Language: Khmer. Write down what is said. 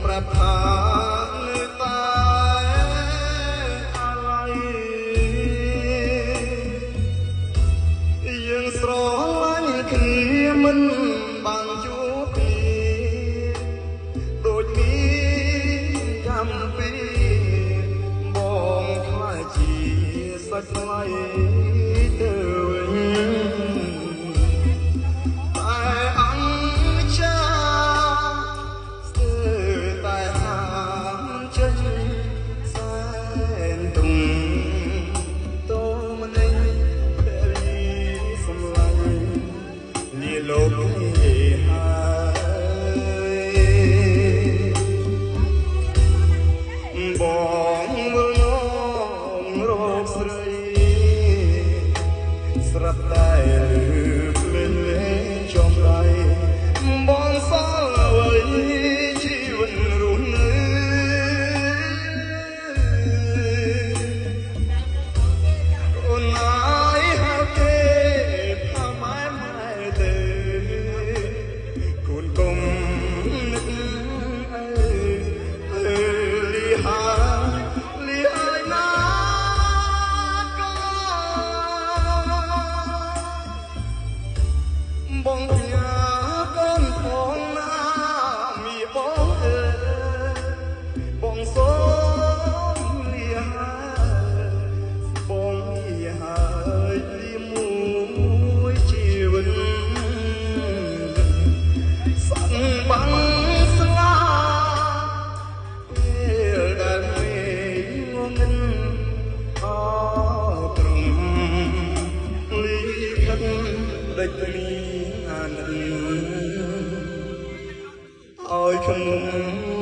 ប្រាប់ថានៅតែអាឡ័យយើងស្រឡាញ់គ្នាមិនបានជួបគ្នាដូចមានកម្មពីបងខ្លាចជាសាច់ថ្លៃទៅលោកហើយបងមើលនងរកស្រីស្រាប់តែលឺភ្លេងលេងចំដៃបងសល់អ្វីជីវិតរស់នៅអូនហើយហៅគេថាម៉ែទៅគុំនឹកលីហើយណាក៏បងផ្ញើកូនផងណាមីបងបងសូមលីហើយបងលីហើយលីមួយជីវិតបាំងស្លាពេលដែលមេងងឹនអត្រង់លីខិតដេចមានអានិតឲ្យខ្ញុំ